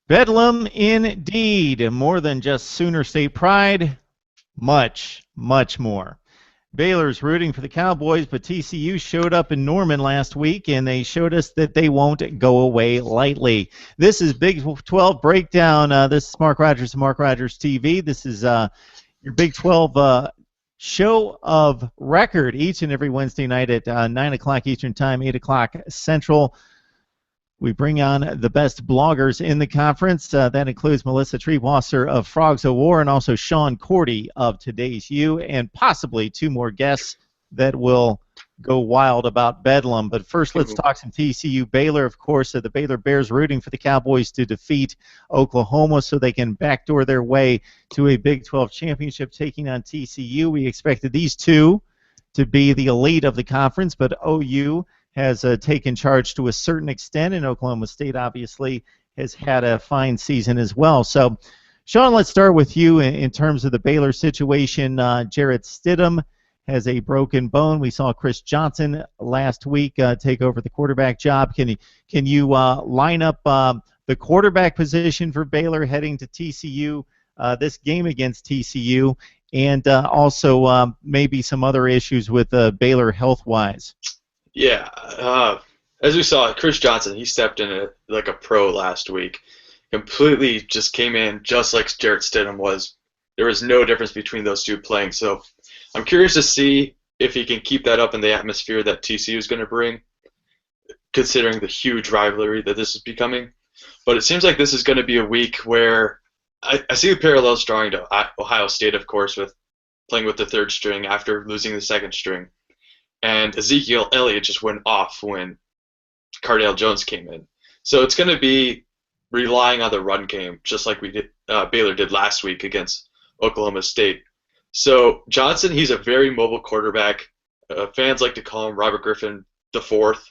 Bedlam indeed. More than just Sooner State pride, much, much more. Baylor's rooting for the Cowboys, but TCU showed up in Norman last week, and they showed us that they won't go away lightly. This is Big 12 Breakdown. This is Mark Rogers of Mark Rogers TV. This is your Big 12 show of record each and every Wednesday night at 9 o'clock Eastern Time, 8 o'clock Central. We bring on the best bloggers in the conference. That includes Melissa Treewasser of Frogs of War and also Sean Cordy of Today's You, and possibly two more guests that will go wild about Bedlam. But first, let's talk some TCU. Baylor, of course, the Baylor Bears rooting for the Cowboys to defeat Oklahoma so they can backdoor their way to a Big 12 championship, taking on TCU. We expected these two to be the elite of the conference, but OU has taken charge to a certain extent, and Oklahoma State obviously has had a fine season as well. So, Sean, let's start with you in terms of the Baylor situation. Jarrett Stidham has a broken bone. We saw Chris Johnson last week take over the quarterback job. Can you line up the quarterback position for Baylor heading to TCU, this game against TCU, and also maybe some other issues with Baylor health-wise? Yeah, as we saw, Chris Johnson, he stepped in like a pro last week. Completely just came in just like Jarrett Stidham was. There was no difference between those two playing. So I'm curious to see if he can keep that up in the atmosphere that TCU is going to bring, considering the huge rivalry that this is becoming. But it seems like this is going to be a week where I see the parallels drawing to Ohio State, of course, with playing with the third string after losing the second string. And Ezekiel Elliott just went off when Cardale Jones came in. So it's going to be relying on the run game, just like Baylor did last week against Oklahoma State. So Johnson, he's a very mobile quarterback. Fans like to call him Robert Griffin IV.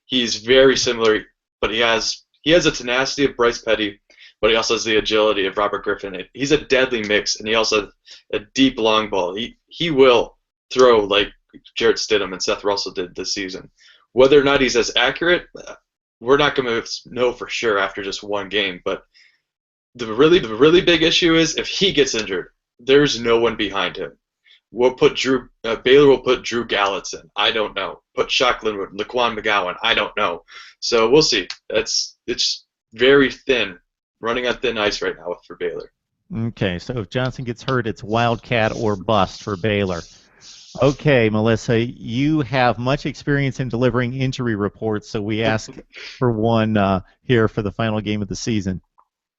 He's very similar, but he has the tenacity of Bryce Petty, but he also has the agility of Robert Griffin. He's a deadly mix, and he also has a deep long ball. He will throw like Jarrett Stidham and Seth Russell did this season. Whether or not he's as accurate, we're not going to know for sure after just one game. But the really big issue is if he gets injured, there's no one behind him. Baylor will put Drew Gallitz in. I don't know. Put Shock Linwood, Laquan McGowan. I don't know. So we'll see. It's very thin, running on thin ice right now for Baylor. Okay, so if Johnson gets hurt, it's Wildcat or bust for Baylor. Okay, Melissa, you have much experience in delivering injury reports, so we ask for one here for the final game of the season.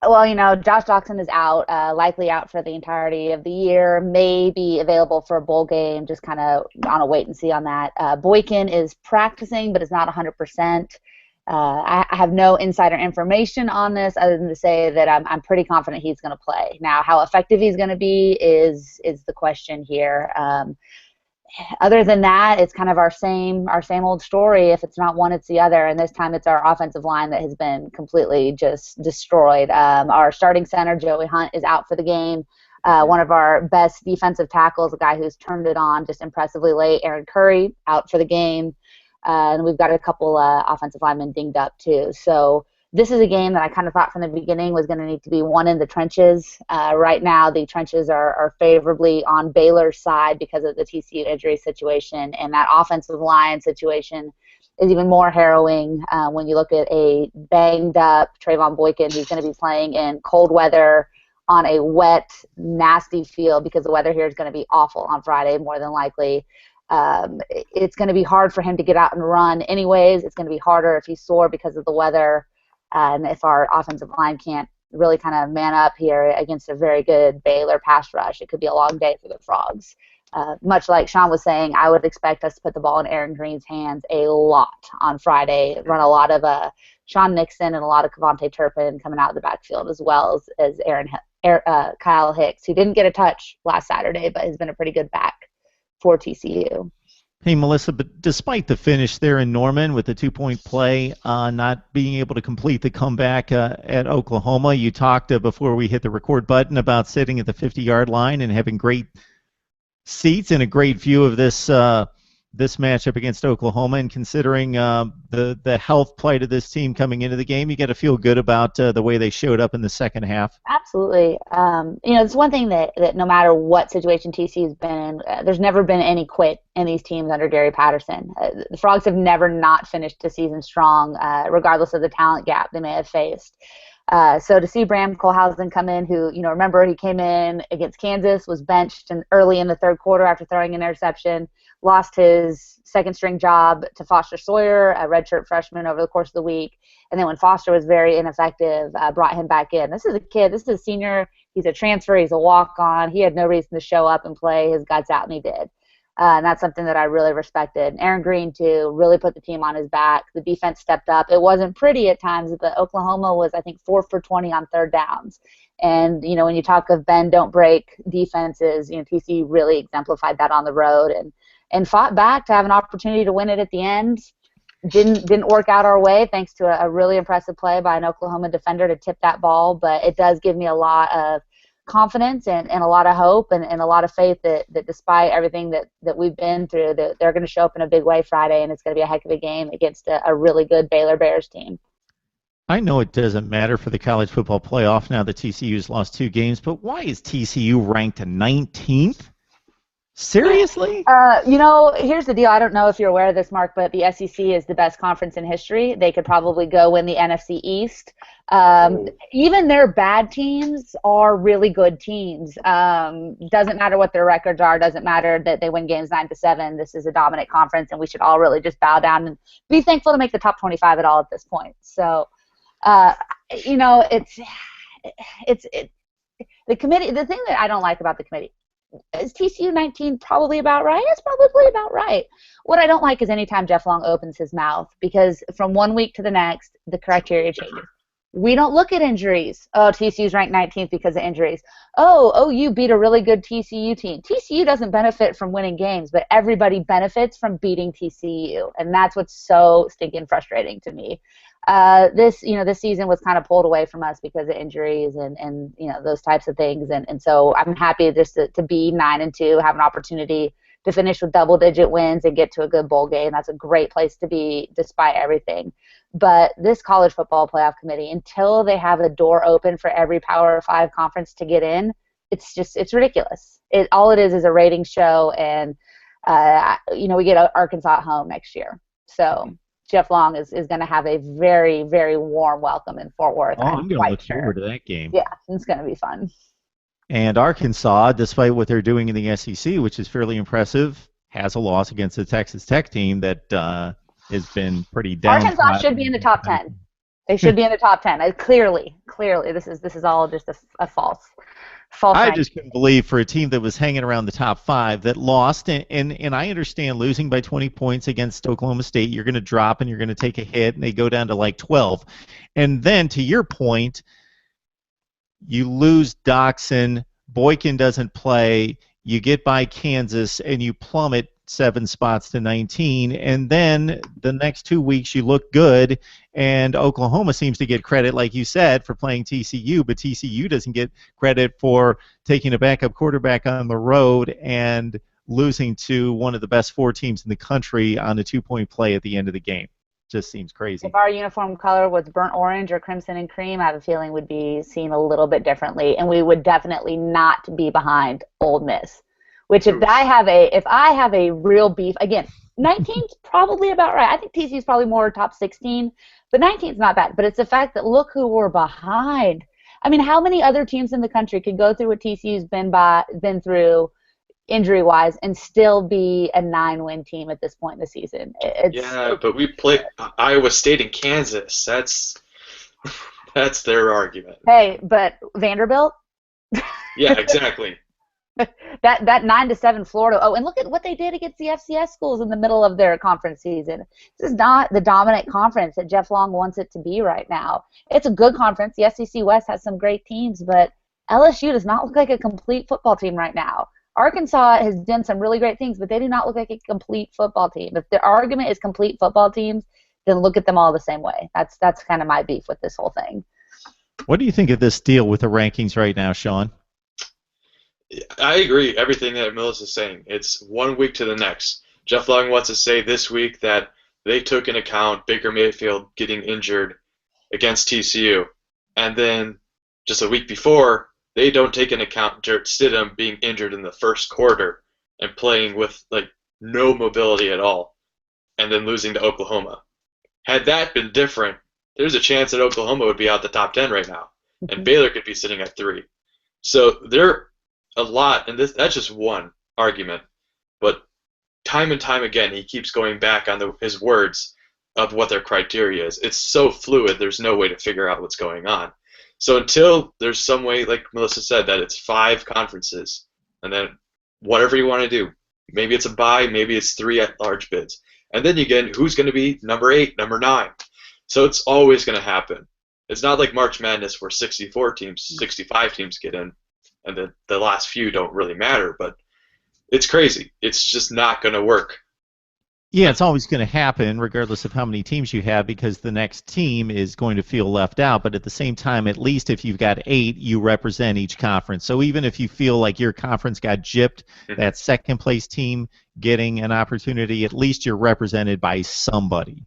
Well, Josh Doctson is out, likely out for the entirety of the year, may be available for a bowl game, just kind of on a wait and see on that. Boykin is practicing, but is not 100%. I have no insider information on this other than to say that I'm pretty confident he's going to play. Now, how effective he's going to be is the question here. Other than that, it's kind of our same old story. If it's not one, it's the other, and this time it's our offensive line that has been completely just destroyed. Our starting center, Joey Hunt, is out for the game. One of our best defensive tackles, a guy who's turned it on just impressively late, Aaron Curry, out for the game. And we've got a couple offensive linemen dinged up too. So this is a game that I kind of thought from the beginning was going to need to be won in the trenches. Right now, the trenches are favorably on Baylor's side because of the TCU injury situation, and that offensive line situation is even more harrowing when you look at a banged-up Trayvon Boykin who's going to be playing in cold weather on a wet, nasty field because the weather here is going to be awful on Friday, more than likely. It's going to be hard for him to get out and run anyways. It's going to be harder if he's sore because of the weather. And if our offensive line can't really kind of man up here against a very good Baylor pass rush, it could be a long day for the Frogs. Much like Sean was saying, I would expect us to put the ball in Aaron Green's hands a lot on Friday, run a lot of Sean Nixon and a lot of Kavontae Turpin coming out of the backfield, as well as Kyle Hicks, who didn't get a touch last Saturday but has been a pretty good back for TCU. Hey, Melissa, but despite the finish there in Norman with the two-point play, not being able to complete the comeback at Oklahoma, you talked before we hit the record button about sitting at the 50-yard line and having great seats and a great view of this this matchup against Oklahoma, and considering the health plight of this team coming into the game, you got to feel good about the way they showed up in the second half. Absolutely. It's one thing that no matter what situation TCU's been in, there's never been any quit in these teams under Gary Patterson. The Frogs have never not finished the season strong, regardless of the talent gap they may have faced. So to see Bram Kohlhausen come in, who, remember he came in against Kansas, was benched early in the third quarter after throwing an interception, lost his second-string job to Foster Sawyer, a redshirt freshman, over the course of the week. And then when Foster was very ineffective, brought him back in. This is a kid. This is a senior. He's a transfer. He's a walk-on. He had no reason to show up and play his guts out, and he did. And that's something that I really respected. And Aaron Green, too, really put the team on his back. The defense stepped up. It wasn't pretty at times, but Oklahoma was, I think, 4 for 20 on third downs. And, when you talk of bend, don't break defenses, TCU really exemplified that on the road and fought back to have an opportunity to win it at the end. Didn't work out our way thanks to a really impressive play by an Oklahoma defender to tip that ball, but it does give me a lot of confidence and a lot of hope and a lot of faith that despite everything that we've been through, that they're going to show up in a big way Friday, and it's going to be a heck of a game against a really good Baylor Bears team. I know it doesn't matter for the college football playoff now that TCU's lost 2 games, but why is TCU ranked 19th? Seriously? Here's the deal. I don't know if you're aware of this, Mark, but the SEC is the best conference in history. They could probably go win the NFC East. Even their bad teams are really good teams. Doesn't matter what their records are. Doesn't matter that they win games 9-7. This is a dominant conference, and we should all really just bow down and be thankful to make the top 25 at all at this point. So, it's the committee. The thing that I don't like about the committee, is TCU 19 probably about right? It's probably about right. What I don't like is anytime Jeff Long opens his mouth, because from one week to the next, the criteria changes. We don't look at injuries. Oh, TCU's ranked 19th because of injuries. Oh, you beat a really good TCU team. TCU doesn't benefit from winning games, but everybody benefits from beating TCU, and that's what's so stinking frustrating to me. This season was kind of pulled away from us because of injuries and those types of things, and so I'm happy just to be 9-2, have an opportunity to finish with double-digit wins and get to a good bowl game. That's a great place to be despite everything. But this college football playoff committee, until they have a door open for every Power 5 conference to get in, it's ridiculous. All it is a rating show, and we get Arkansas at home next year. So Jeff Long is going to have a very, very warm welcome in Fort Worth. I'm going to look forward to that game. Yeah, it's going to be fun. And Arkansas, despite what they're doing in the SEC, which is fairly impressive, has a loss against the Texas Tech team that has been pretty down. Arkansas should be in the top 10. They should be in the top 10. Clearly, this is all just a false. I just couldn't believe for a team that was hanging around the top 5 that lost, and I understand losing by 20 points against Oklahoma State, you're going to drop and you're going to take a hit, and they go down to like 12. And then, to your point, you lose Doxson, Boykin doesn't play, you get by Kansas, and you plummet 7 spots to 19, and then the next 2 weeks you look good, and Oklahoma seems to get credit, like you said, for playing TCU, but TCU doesn't get credit for taking a backup quarterback on the road and losing to one of the best 4 teams in the country on a 2-point play at the end of the game. Just seems crazy. If our uniform color was burnt orange or crimson and cream, I have a feeling would be seen a little bit differently, and we would definitely not be behind Ole Miss. Which if I have a real beef, again, 19's probably about right. I think TCU's probably more top 16, but 19's not bad. But it's the fact that look who we're behind. I mean, how many other teams in the country could go through what TCU's been through injury-wise and still be a 9-win team at this point in the season? But we played Iowa State and Kansas. That's their argument. Hey, but Vanderbilt? Yeah, exactly. that 9-7 Florida. Oh, and look at what they did against the FCS schools in the middle of their conference season. This is not the dominant conference that Jeff Long wants it to be right now. It's a good conference. The SEC West has some great teams, but LSU does not look like a complete football team right now. Arkansas has done some really great things, but they do not look like a complete football team. If the argument is complete football teams, then look at them all the same way. That's kind of my beef with this whole thing. What do you think of this deal with the rankings right now, Sean? I agree everything that Mills is saying. It's 1 week to the next. Jeff Long wants to say this week that they took into account Baker Mayfield getting injured against TCU. And then just a week before, they don't take into account Jarrett Stidham being injured in the first quarter and playing with like no mobility at all, and then losing to Oklahoma. Had that been different, there's a chance that Oklahoma would be out the top 10 right now, and Baylor could be sitting at 3. So there a lot, and that's just one argument. But time and time again, he keeps going back on his words of what their criteria is. It's so fluid, there's no way to figure out what's going on. So until there's some way, like Melissa said, that it's 5 conferences, and then whatever you want to do, maybe it's a bye, maybe it's 3 at-large bids. And then you get who's going to be number 8, number 9. So it's always going to happen. It's not like March Madness where 64 teams, 65 teams get in, and the last few don't really matter, but it's crazy. It's just not going to work. Yeah, it's always going to happen regardless of how many teams you have because the next team is going to feel left out. But at the same time, at least if you've got 8, you represent each conference. So even if you feel like your conference got gypped, that second place team getting an opportunity, at least you're represented by somebody.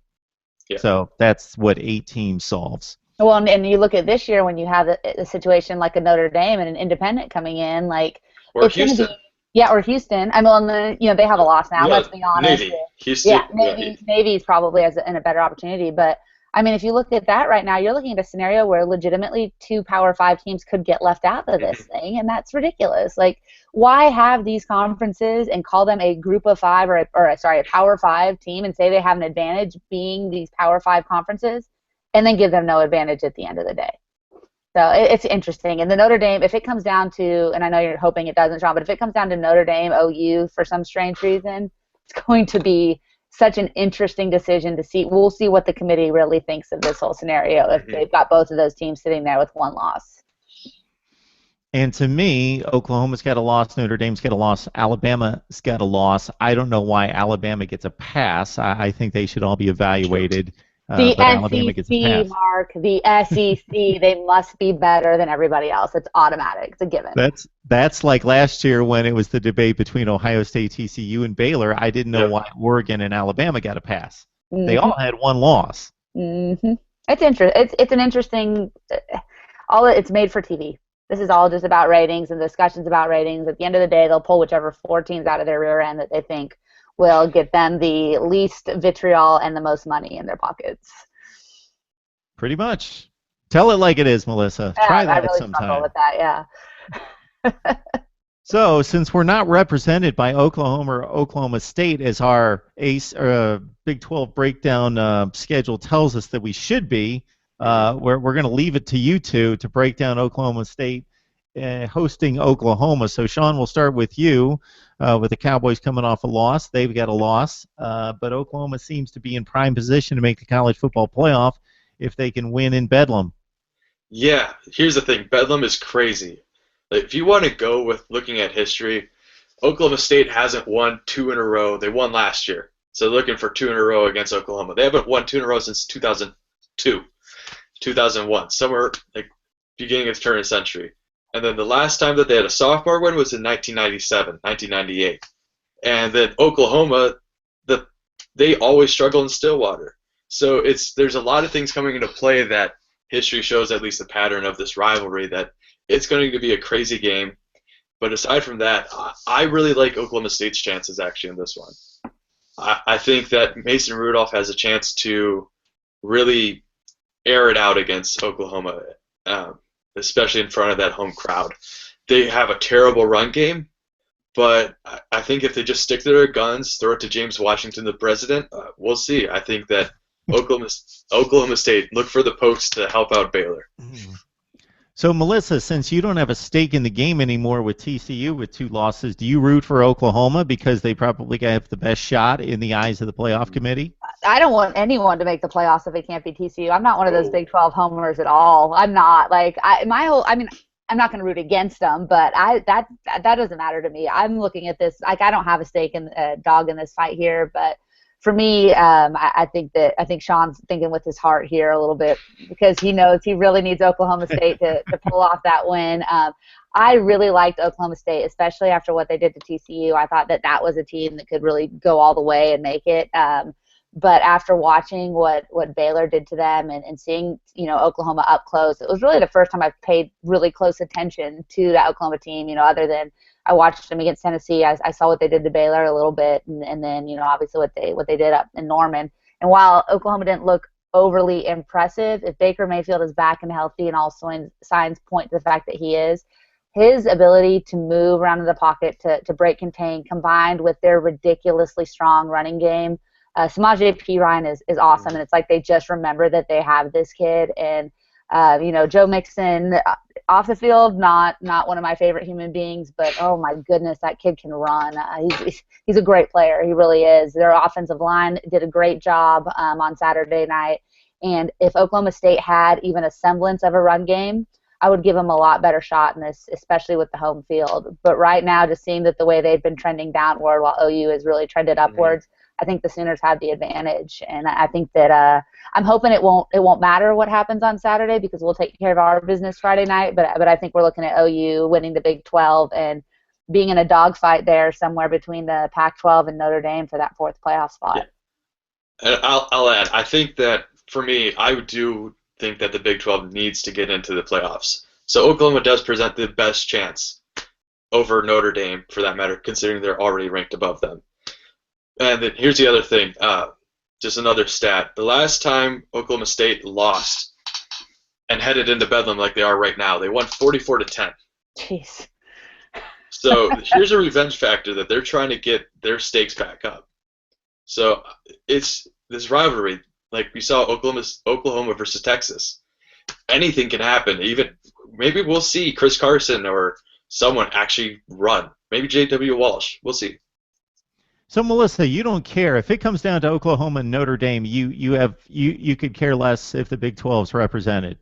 Yeah. So that's what 8 teams solves. Well, and you look at this year when you have a situation like a Notre Dame and an independent coming in, like or Houston. Yeah, or Houston. I mean, they have a loss now. Yeah, let's be honest. Navy. Houston. Yeah, Navy's probably in a better opportunity. But I mean, if you look at that right now, you're looking at a scenario where legitimately 2 Power 5 teams could get left out of this thing, and that's ridiculous. Like, why have these conferences and call them a Group of 5 or a Power 5 team and say they have an advantage being these Power 5 conferences, and then give them no advantage at the end of the day? So it's interesting. And the Notre Dame, if it comes down to, and I know you're hoping it doesn't, Sean, but if it comes down to Notre Dame, OU, for some strange reason, it's going to be such an interesting decision to see. We'll see what the committee really thinks of this whole scenario if they've got both of those teams sitting there with 1 loss. And to me, Oklahoma's got a loss, Notre Dame's got a loss, Alabama's got a loss. I don't know why Alabama gets a pass. I think they should all be evaluated. The SEC, Mark, the SEC, they must be better than everybody else. It's automatic. It's a given. That's like last year when it was the debate between Ohio State, TCU, and Baylor. I didn't know why Oregon and Alabama got a pass. They all had 1 loss. It's interesting. It's an interesting. It's made for TV. This is all just about ratings and discussions about ratings. At the end of the day, they'll pull whichever 4 teams out of their rear end that they think will get them the least vitriol and the most money in their pockets. Pretty much. Tell it like it is, Melissa. Try that I really sometime. struggle with that, yeah. So, since we're not represented by Oklahoma or Oklahoma State as our Big 12 breakdown schedule tells us that we should be, we're going to leave it to you two to break down Oklahoma State hosting Oklahoma. So, Sean, we'll start with you. With the Cowboys coming off a loss, they've got a loss, but Oklahoma seems to be in prime position to make the college football playoff if they can win in Bedlam. Yeah, here's the thing. Bedlam is crazy. Like, if you want to go with looking at history, Oklahoma State hasn't won 2 in a row. They won last year, so they're looking for 2 in a row against Oklahoma. They haven't won 2 in a row since 2002, 2001, somewhere like beginning of the turn of the century. And then the last time that they had a sophomore win was in 1997, 1998. And then Oklahoma, they always struggle in Stillwater. So there's a lot of things coming into play that history shows at least the pattern of this rivalry, that it's going to be a crazy game. But aside from that, I really like Oklahoma State's chances actually in this one. I think that Mason Rudolph has a chance to really air it out against Oklahoma, especially in front of that home crowd. They have a terrible run game, but I think if they just stick to their guns, throw it to James Washington, the president, we'll see. I think that Oklahoma State, look for the pokes to help out Baylor. So, Melissa, since you don't have a stake in the game anymore with TCU with 2 losses, do you root for Oklahoma because they probably have the best shot in the eyes of the playoff committee? I don't want anyone to make the playoffs if it can't be TCU. I'm not one of those Big 12 homers at all. I'm not. I'm not going to root against them, but that doesn't matter to me. I'm looking at this, I don't have a stake in dog in this fight here, but for me, I think Sean's thinking with his heart here a little bit because he knows he really needs Oklahoma State to pull off that win. I really liked Oklahoma State, especially after what they did to TCU. I thought that was a team that could really go all the way and make it. But after watching what Baylor did to them and seeing, Oklahoma up close, it was really the first time I've paid really close attention to that Oklahoma team, other than I watched them against Tennessee. I saw what they did to Baylor a little bit, and then, obviously what they did up in Norman. And while Oklahoma didn't look overly impressive, if Baker Mayfield is back and healthy and all signs point to the fact that he is, his ability to move around in the pocket, to break contain, combined with their ridiculously strong running game, Samaje Perine is awesome, and it's like they just remember that they have this kid. And Joe Mixon off the field, not one of my favorite human beings, but oh my goodness, that kid can run. He's a great player. He really is. Their offensive line did a great job on Saturday night, and if Oklahoma State had even a semblance of a run game, I would give them a lot better shot in this, especially with the home field. But right now, just seeing that the way they've been trending downward while OU has really trended upwards, I think the Sooners have the advantage, and I think that I'm hoping it won't matter what happens on Saturday because we'll take care of our business Friday night. But I think we're looking at OU winning the Big 12 and being in a dogfight there somewhere between the Pac-12 and Notre Dame for that fourth playoff spot. Yeah. And I'll add, I think that for me, I do think that the Big 12 needs to get into the playoffs. So Oklahoma does present the best chance over Notre Dame, for that matter, considering they're already ranked above them. And then here's the other thing, just another stat. The last time Oklahoma State lost and headed into Bedlam like they are right now, they won 44-10. Jeez. So here's a revenge factor that they're trying to get their stakes back up. So it's this rivalry, like we saw Oklahoma versus Texas. Anything can happen. Even maybe we'll see Chris Carson or someone actually run. Maybe J.W. Walsh. We'll see. So Melissa, you don't care if it comes down to Oklahoma and Notre Dame. You could care less if the Big 12's represented.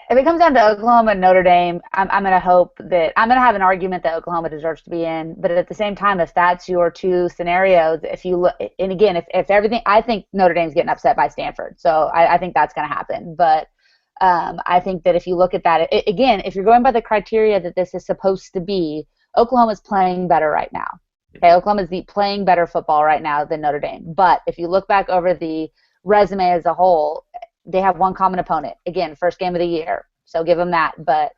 If it comes down to Oklahoma and Notre Dame, I'm going to hope that I'm going to have an argument that Oklahoma deserves to be in. But at the same time, if that's your two scenarios, if you look, and again, if everything, I think Notre Dame's getting upset by Stanford, so I think that's going to happen. But I think that if you look at that, again, if you're going by the criteria that this is supposed to be, Oklahoma's playing better right now. Okay, Oklahoma's playing better football right now than Notre Dame. But if you look back over the resume as a whole, they have one common opponent. Again, first game of the year, so give them that. But,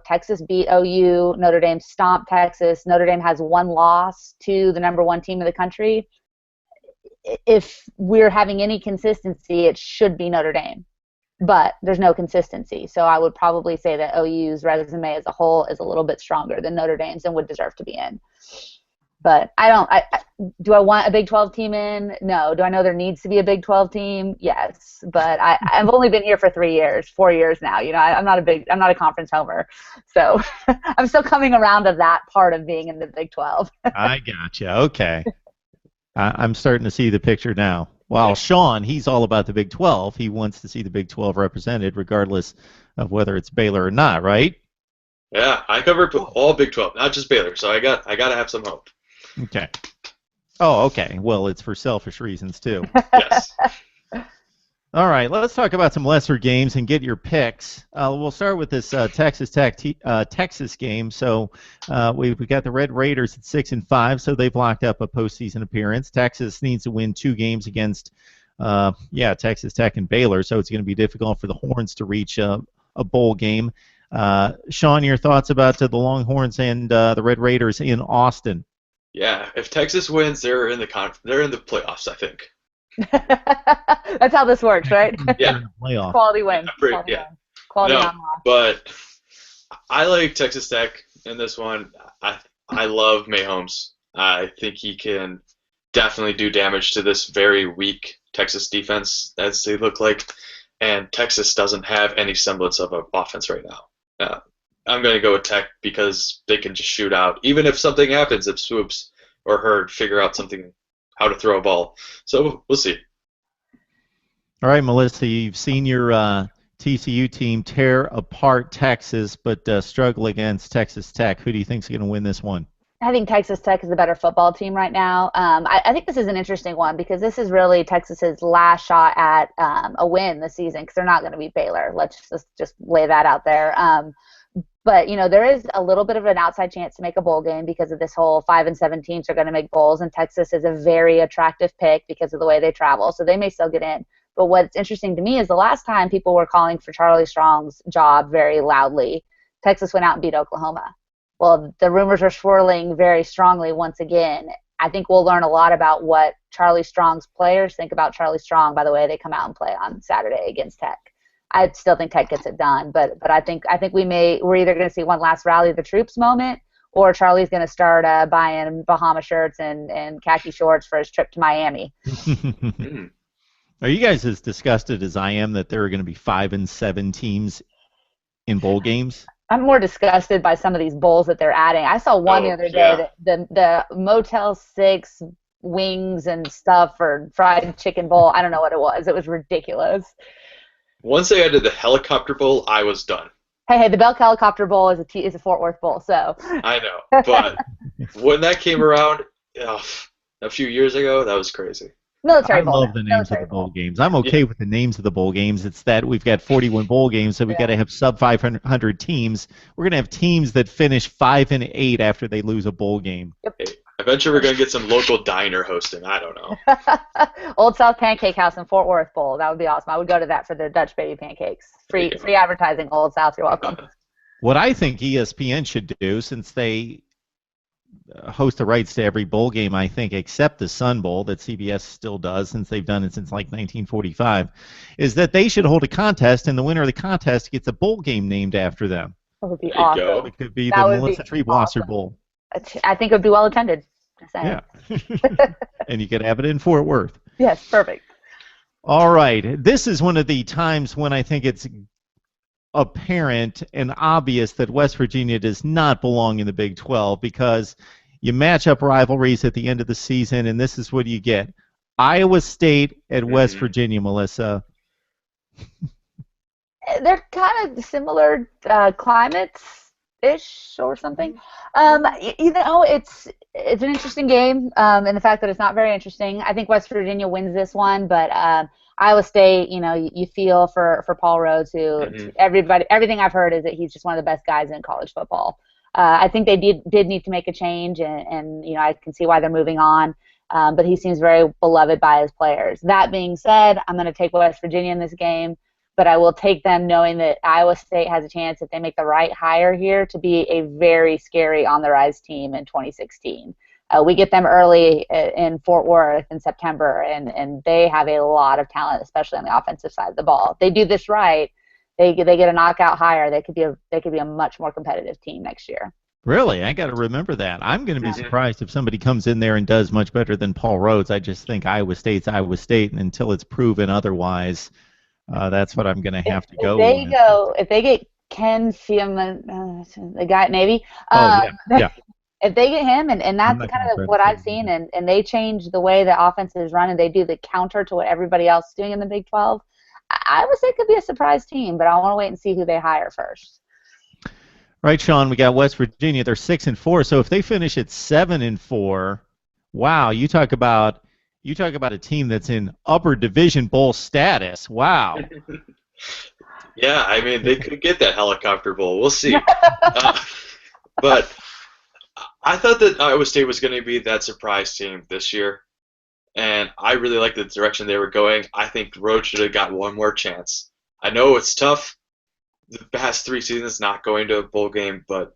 Texas beat OU. Notre Dame stomped Texas. Notre Dame has one loss to the number one team in the country. If we're having any consistency, it should be Notre Dame. But there's no consistency. So I would probably say that OU's resume as a whole is a little bit stronger than Notre Dame's and would deserve to be in. But do I want a Big 12 team in? No. Do I know there needs to be a Big 12 team? Yes. But I've only been here for 4 years now. I'm not a conference homer. So I'm still coming around to that part of being in the Big 12. I gotcha. Okay. I'm starting to see the picture now. While Sean, he's all about the Big 12. He wants to see the Big 12 represented regardless of whether it's Baylor or not, right? Yeah, I covered all Big 12, not just Baylor, so I got to have some hope. Okay. Oh, okay. Well, it's for selfish reasons, too. Yes. All right, let's talk about some lesser games and get your picks. We'll start with this Texas Tech Texas game. So we got the Red Raiders at 6-5, so they've locked up a postseason appearance. Texas needs to win 2 games against Texas Tech and Baylor, so it's going to be difficult for the Horns to reach a bowl game. Sean, your thoughts about the Longhorns and the Red Raiders in Austin? Yeah, if Texas wins, they're in the playoffs, I think. That's how this works, right? Yeah. Quality win. Quality non-loss. But I like Texas Tech in this one. I love Mahomes. I think he can definitely do damage to this very weak Texas defense, as they look like. And Texas doesn't have any semblance of an offense right now. I'm going to go with Tech because they can just shoot out. Even if something happens, if Swoops or Hurd figure out how to throw a ball. So we'll see. All right, Melissa, you've seen your TCU team tear apart Texas but struggle against Texas Tech. Who do you think is going to win this one? I think Texas Tech is a better football team right now. I think this is an interesting one because this is really Texas's last shot at a win this season because they're not going to beat Baylor. Let's just lay that out there. But there is a little bit of an outside chance to make a bowl game because of this whole 5-7 teams are going to make bowls, and Texas is a very attractive pick because of the way they travel, so they may still get in. But what's interesting to me is the last time people were calling for Charlie Strong's job very loudly, Texas went out and beat Oklahoma. Well, the rumors are swirling very strongly once again. I think we'll learn a lot about what Charlie Strong's players think about Charlie Strong by the way they come out and play on Saturday against Tech. I still think Tech gets it done, but I think we're either going to see one last rally the troops moment, or Charlie's going to start buying Bahama shirts and khaki shorts for his trip to Miami. Are you guys as disgusted as I am that there are going to be 5-7 teams in bowl games? I'm more disgusted by some of these bowls that they're adding. I saw one the other day, that the Motel 6 wings and stuff or fried chicken bowl. I don't know what it was. It was ridiculous. Once they added the helicopter bowl, I was done. Hey, the Belk Helicopter Bowl is a Fort Worth bowl, so. I know, but when that came around a few years ago, that was crazy. Military bowl. I love the names of the bowl games. I'm okay with the names of the bowl games. It's that we've got 41 bowl games, so we've got to have sub 500 teams. We're going to have teams that finish 5-8 after they lose a bowl game. Yep. Hey, eventually we're going to get some local diner hosting. I don't know. Old South Pancake House in Fort Worth Bowl. That would be awesome. I would go to that for the Dutch baby pancakes. Free advertising, Old South. You're welcome. What I think ESPN should do, since they host the rights to every bowl game, I think, except the Sun Bowl that CBS still does, since they've done it since like 1945, is that they should hold a contest, and the winner of the contest gets a bowl game named after them. That would be awesome. It could be the Melissa Triebwasser Bowl. I think it would be well attended. Yeah. And you could have it in Fort Worth. Yes, perfect. All right. This is one of the times when I think it's apparent and obvious that West Virginia does not belong in the Big 12 because you match up rivalries at the end of the season, and this is what you get. Iowa State at West Virginia, Melissa. They're kind of similar climates-ish or something. It's an interesting game, and the fact that it's not very interesting. I think West Virginia wins this one, but Iowa State, you feel for Paul Rhodes, who everything I've heard is that he's just one of the best guys in college football. I think they did need to make a change, and I can see why they're moving on. But he seems very beloved by his players. That being said, I'm going to take West Virginia in this game, but I will take them knowing that Iowa State has a chance, if they make the right hire here, to be a very scary on-the-rise team in 2016. We get them early in Fort Worth in September, and they have a lot of talent, especially on the offensive side of the ball. If they do this right, they get a knockout hire. They could be a much more competitive team next year. Really? I got to remember that. I'm going to be surprised if somebody comes in there and does much better than Paul Rhodes. I just think Iowa State's Iowa State, and until it's proven otherwise, that's what I'm going to have to go with. If they get Ken Fieman, the guy at Navy, yeah. If they get him, and that's kind of what I've seen, and they change the way the offense is run, and they do the counter to what everybody else is doing in the Big 12, I would say it could be a surprise team, but I want to wait and see who they hire first. Right, Sean, we got West Virginia. They're 6-4, so if they finish at 7-4, wow, you talk about a team that's in upper division bowl status. Wow. Yeah, I mean, they could get that helicopter bowl. We'll see. But I thought that Iowa State was going to be that surprise team this year, and I really like the direction they were going. I think Rhodes should have got one more chance. I know it's tough, the past 3 seasons not going to a bowl game, but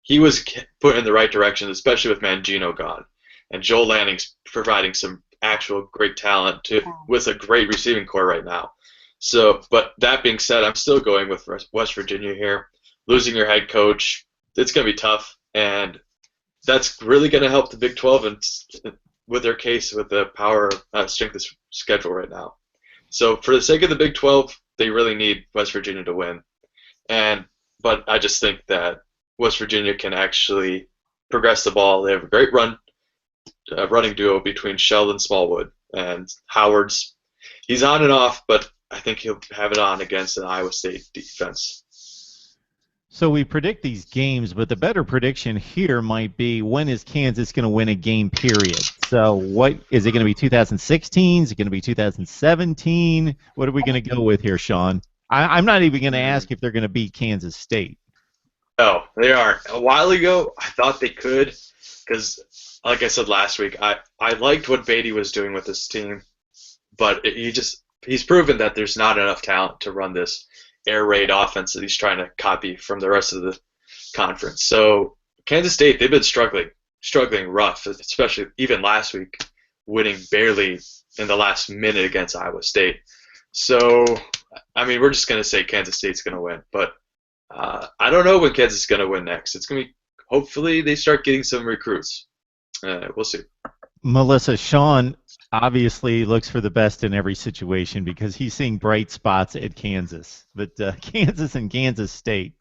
he was put in the right direction, especially with Mangino gone. And Joel Lanning's providing some actual great talent with a great receiving core right now. So, but that being said, I'm still going with West Virginia here. Losing your head coach, it's going to be tough, and that's really going to help the Big 12 and with their case with the power strength of schedule right now. So for the sake of the Big 12, they really need West Virginia to win. But I just think that West Virginia can actually progress the ball. They have a great running duo between Sheldon Smallwood and Howard's. He's on and off, but I think he'll have it on against an Iowa State defense. So we predict these games, but the better prediction here might be, when is Kansas going to win a game, period? So what is it going to be, 2016? Is it going to be 2017? What are we going to go with here, Sean? I'm not even going to ask if they're going to beat Kansas State. No, they aren't. A while ago, I thought they could, because, like I said last week, I liked what Beatty was doing with this team, but he's proven that there's not enough talent to run this air raid offense that he's trying to copy from the rest of the conference. So Kansas State, they've been struggling rough, especially even last week, winning barely in the last minute against Iowa State. So, I mean, we're just going to say Kansas State's going to win, but I don't know when Kansas is going to win next. It's going to be, hopefully they start getting some recruits. We'll see. Melissa, Sean obviously looks for the best in every situation because he's seeing bright spots at Kansas. But Kansas and Kansas State.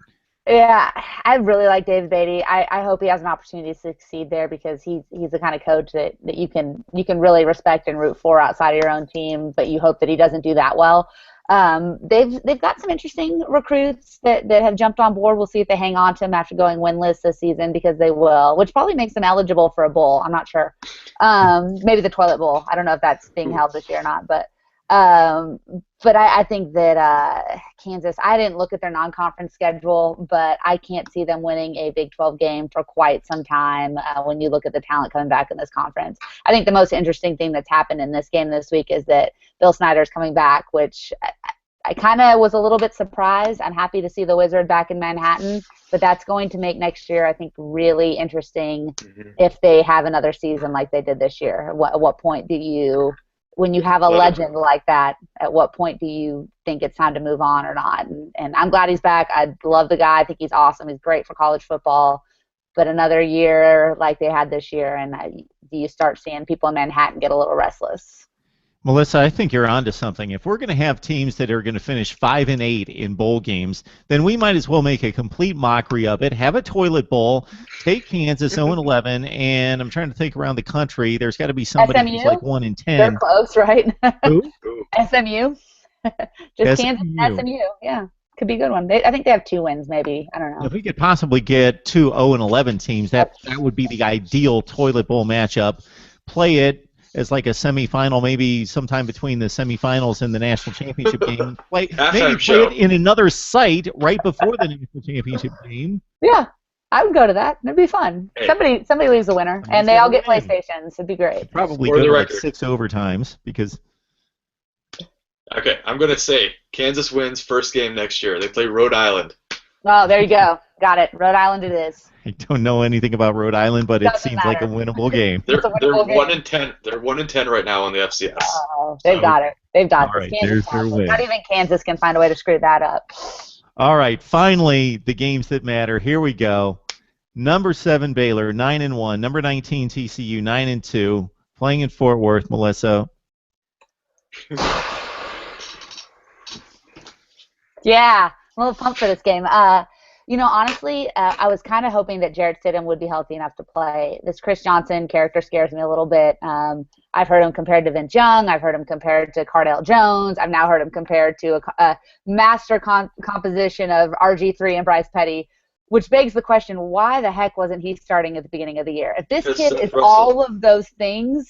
Yeah, I really like David Beatty. I hope he has an opportunity to succeed there because he's the kind of coach that you can really respect and root for outside of your own team, but you hope that he doesn't do that well. They've got some interesting recruits that have jumped on board. We'll see if they hang on to him after going winless this season, because they will, which probably makes them eligible for a bowl. I'm not sure. Maybe the Toilet Bowl. I don't know if that's being held this year or not, but I think that Kansas, I didn't look at their non-conference schedule, but I can't see them winning a Big 12 game for quite some time when you look at the talent coming back in this conference. I think the most interesting thing that's happened in this game this week is that Bill Snyder's coming back, which I kind of was a little bit surprised. I'm happy to see the Wizard back in Manhattan, but that's going to make next year, I think, really interesting if they have another season like they did this year. At what point do you... When you have a legend like that, at what point do you think it's time to move on or not? And I'm glad he's back. I love the guy. I think he's awesome. He's great for college football. But another year like they had this year, and do you start seeing people in Manhattan get a little restless? Melissa, I think you're onto something. If we're going to have teams that are going to finish 5-8 in bowl games, then we might as well make a complete mockery of it. Have a toilet bowl. Take Kansas 0-11, and I'm trying to think around the country. There's got to be somebody SMU? who's like 1-10. They're close, right? Who? SMU. Just Kansas and SMU. Yeah, could be a good one. I think they have 2 wins, maybe. I don't know. If we could possibly get 2 0-11 teams, that would be the ideal toilet bowl matchup. Play it as like a semifinal, maybe sometime between the semifinals and the national championship game. Maybe play it in another site right before the national championship game. Yeah, I would go to that. It'd be fun. Hey. Somebody leaves the winner, and they all get PlayStations. It'd be great. Probably go to like 6 overtimes because. Okay, I'm gonna say Kansas wins first game next year. They play Rhode Island. Oh, there you go. Got it. Rhode Island it is. I don't know anything about Rhode Island, but it seems like a winnable game. They're 1-10. They're 1-10 right now on the FCS. Oh, they've got it. They've got it. Kansas not even Kansas can find a way to screw that up. All right, finally the games that matter. Here we go. Number 7 Baylor 9-1. Number 19 TCU 9-2. Playing in Fort Worth. Melissa. Yeah, I'm a little pumped for this game. Honestly, I was kind of hoping that Jarrett Stidham would be healthy enough to play. This Chris Johnson character scares me a little bit. I've heard him compared to Vince Young. I've heard him compared to Cardale Jones. I've now heard him compared to a master composition of RG3 and Bryce Petty, which begs the question, why the heck wasn't he starting at the beginning of the year? If this kid is all of those things,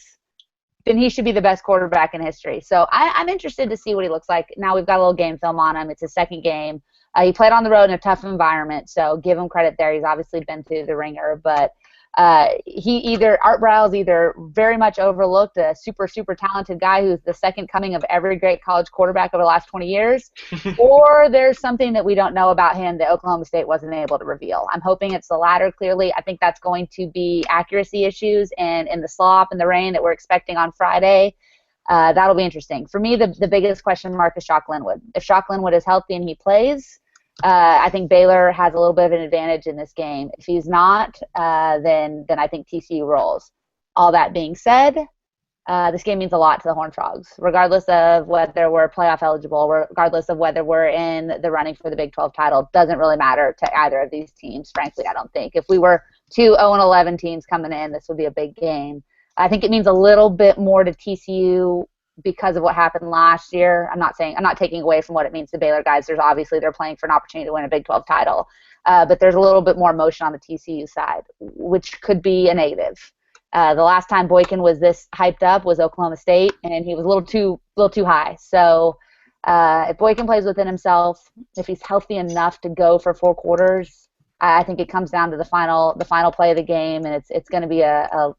then he should be the best quarterback in history. So I'm interested to see what he looks like. Now we've got a little game film on him. It's his second game. He played on the road in a tough environment, so give him credit there. He's obviously been through the ringer, but Art Briles either very much overlooked a super, super talented guy who's the second coming of every great college quarterback over the last 20 years, or there's something that we don't know about him that Oklahoma State wasn't able to reveal. I'm hoping it's the latter, clearly. I think that's going to be accuracy issues and in the slop and the rain that we're expecting on Friday. That'll be interesting. For me, the biggest question mark is Shock Linwood. If Shock Linwood is healthy and he plays, I think Baylor has a little bit of an advantage in this game. If he's not, then I think TCU rolls. All that being said, this game means a lot to the Horned Frogs, regardless of whether we're playoff eligible, regardless of whether we're in the running for the Big 12 title. Doesn't really matter to either of these teams, frankly, I don't think. If we were 2 0-11 teams coming in, this would be a big game. I think it means a little bit more to TCU because of what happened last year. I'm not taking away from what it means to Baylor guys. They're playing for an opportunity to win a Big 12 title, but there's a little bit more emotion on the TCU side, which could be a negative. The last time Boykin was this hyped up was Oklahoma State, and he was a little too high. So if Boykin plays within himself, if he's healthy enough to go for 4 quarters, I think it comes down to the final play of the game, and it's going to be a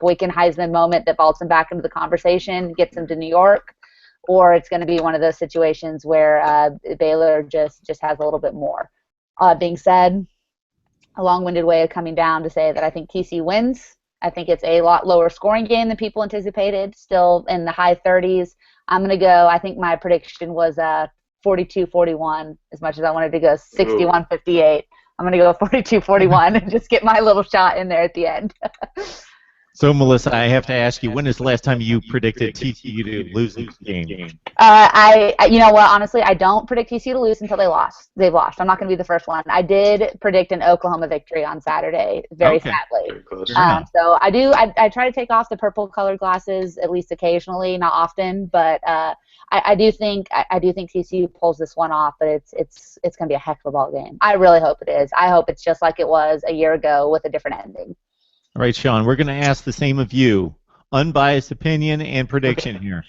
Boykin Heisman moment that vaults him back into the conversation, gets him to New York, or it's going to be one of those situations where Baylor just has a little bit more. Being said, a long-winded way of coming down to say that I think TCU wins. I think it's a lot lower scoring game than people anticipated, still in the high 30s. I'm going to go, I think my prediction was 42-41, as much as I wanted to go 61-58. I'm going to go 42-41 and just get my little shot in there at the end. So, Melissa, I have to ask you, when is the last time you predicted TCU to lose this game? You know what, honestly, I don't predict TCU to lose until they've lost. I'm not going to be the first one. I did predict an Oklahoma victory on Saturday, very sadly. Very close. So I try to take off the purple-colored glasses at least occasionally, not often, but I do think TCU pulls this one off, but it's going to be a heck of a ball game. I really hope it is. I hope it's just like it was a year ago with a different ending. All right, Sean, we're going to ask the same of you. Unbiased opinion and prediction here.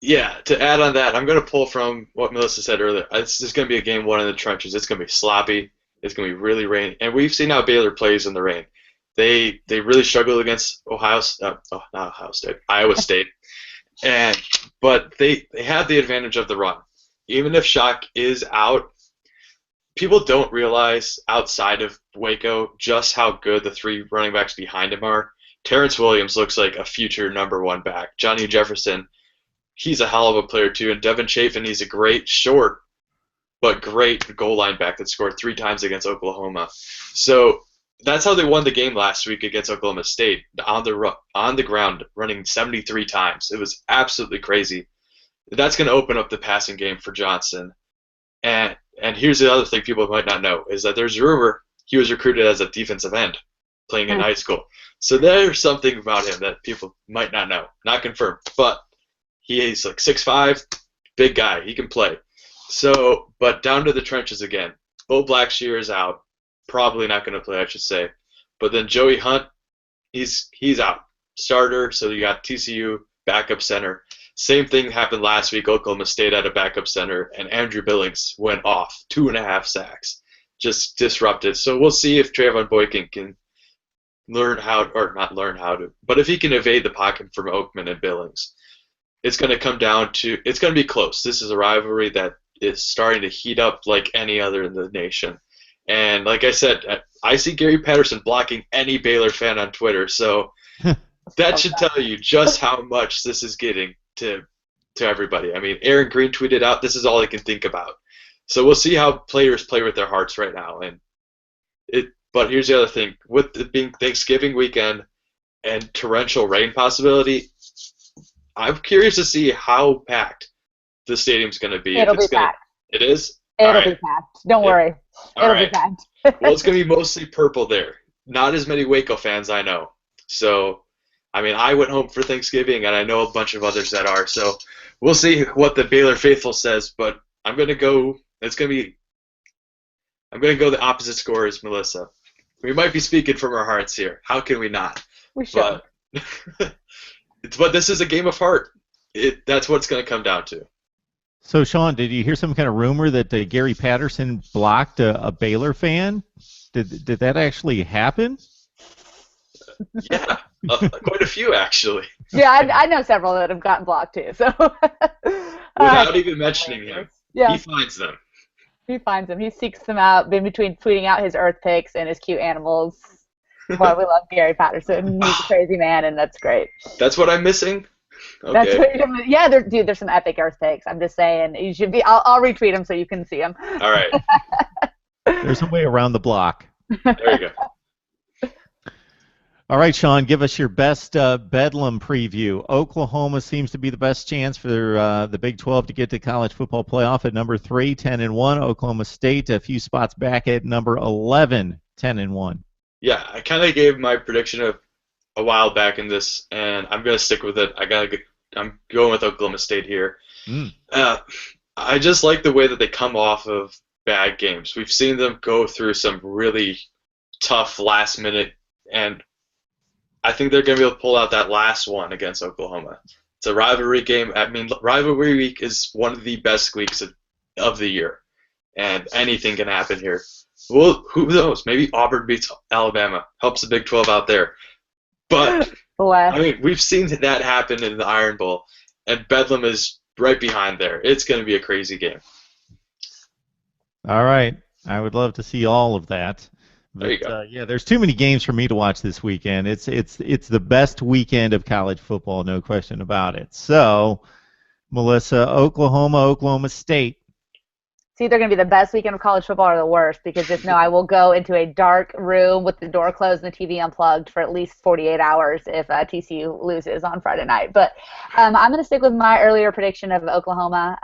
Yeah, to add on that, I'm going to pull from what Melissa said earlier. It's just going to be a game one in the trenches. It's going to be sloppy. It's going to be really rainy. And we've seen how Baylor plays in the rain. They really struggled against Iowa State. But they have the advantage of the run. Even if Shock is out, people don't realize outside of Waco just how good the 3 running backs behind him are. Terrence Williams looks like a future #1 back. Johnny Jefferson, he's a hell of a player too. And Devin Chafin, he's a great short but great goal line back that scored 3 times against Oklahoma. So that's how they won the game last week against Oklahoma State, on the ground, running 73 times. It was absolutely crazy. That's going to open up the passing game for Johnson. And here's the other thing people might not know, is that there's rumor he was recruited as a defensive end playing in high school. So there's something about him that people might not know. Not confirmed, but he's like 6'5", big guy. He can play. So, but down to the trenches again. Bo Blackshear is out. Probably not going to play, I should say. But then Joey Hunt, he's out. Starter, so you got TCU, backup center. Same thing happened last week. Oklahoma State had a backup center, and Andrew Billings went off. 2.5 sacks. Just disrupted. So we'll see if Trayvon Boykin can but if he can evade the pocket from Oakman and Billings. It's going to come down to, it's going to be close. This is a rivalry that is starting to heat up like any other in the nation. And like I said, I see Gary Patterson blocking any Baylor fan on Twitter, so that should tell you just how much this is getting to everybody. I mean, Aaron Green tweeted out, this is all he can think about. So we'll see how players play with their hearts right now. But here's the other thing. With it being Thanksgiving weekend and torrential rain possibility, I'm curious to see how packed the stadium's going to be. It'll be packed. It is? It'll be packed. Don't worry. It'll be packed. Well, it's going to be mostly purple there. Not as many Waco fans, I know. So, I mean, I went home for Thanksgiving, and I know a bunch of others that are. So we'll see what the Baylor faithful says, but I'm going to go the opposite score as Melissa. We might be speaking from our hearts here. How can we not? We should. But this is a game of heart. That's what it's going to come down to. So, Sean, did you hear some kind of rumor that Gary Patterson blocked a Baylor fan? Did that actually happen? Yeah, quite a few actually. Yeah, I know several that have gotten blocked too. So without even mentioning him, he finds them. He finds them. He seeks them out in between tweeting out his Earth pics and his cute animals. Boy, we love Gary Patterson. He's a crazy man, and that's great. That's what I'm missing. Okay. That's what, there's some epic Earth pics. I'm just saying, you should be. I'll retweet them so you can see them. All right. There's a way around the block. There you go. All right, Sean, give us your best Bedlam preview. Oklahoma seems to be the best chance for the Big 12 to get to college football playoff at number 3, 10-1. Oklahoma State a few spots back at number 11, 10-1. Yeah, I kind of gave my prediction a while back in this, and I'm going to stick with it. I I'm going with Oklahoma State here. Mm. I just like the way that they come off of bad games. We've seen them go through some really tough last minute, and I think they're going to be able to pull out that last one against Oklahoma. It's a rivalry game. I mean, rivalry week is one of the best weeks of the year, and anything can happen here. Well, who knows? Maybe Auburn beats Alabama, helps the Big 12 out there. But I mean, we've seen that happen in the Iron Bowl, and Bedlam is right behind there. It's going to be a crazy game. All right. I would love to see all of that. But, there you go. Yeah, there's too many games for me to watch this weekend. It's the best weekend of college football, no question about it. So, Melissa, Oklahoma State. It's either going to be the best weekend of college football or the worst, because just know I will go into a dark room with the door closed and the TV unplugged for at least 48 hours if TCU loses on Friday night. But I'm going to stick with my earlier prediction of Oklahoma.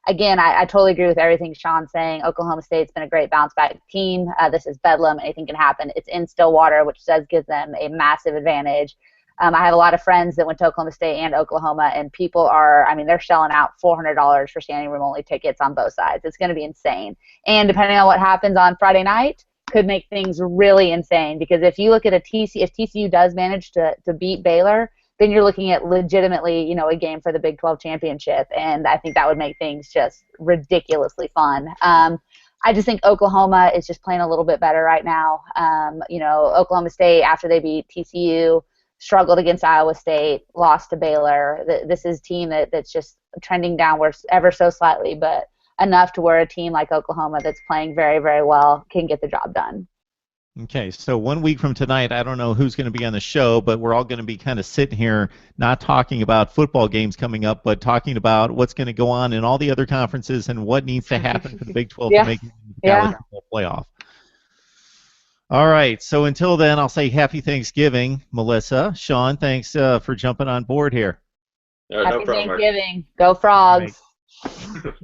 Again, I totally agree with everything Sean's saying. Oklahoma State's been a great bounce-back team. This is Bedlam. Anything can happen. It's in Stillwater, which does give them a massive advantage. I have a lot of friends that went to Oklahoma State and Oklahoma, and people are, I mean, they're shelling out $400 for standing room only tickets on both sides. It's going to be insane. And depending on what happens on Friday night, could make things really insane, because if you look at if TCU does manage to beat Baylor, then you're looking at legitimately, a game for the Big 12 championship, and I think that would make things just ridiculously fun. I just think Oklahoma is just playing a little bit better right now. Oklahoma State, after they beat TCU, struggled against Iowa State, lost to Baylor. This is a team that's just trending downwards ever so slightly, but enough to where a team like Oklahoma that's playing very, very well can get the job done. Okay, so 1 week from tonight, I don't know who's going to be on the show, but we're all going to be kind of sitting here not talking about football games coming up, but talking about what's going to go on in all the other conferences and what needs to happen for the Big 12 to make the college football playoff. All right, so until then, I'll say happy Thanksgiving, Melissa. Sean, thanks for jumping on board here. No Happy problem, Thanksgiving. Go Frogs. Right.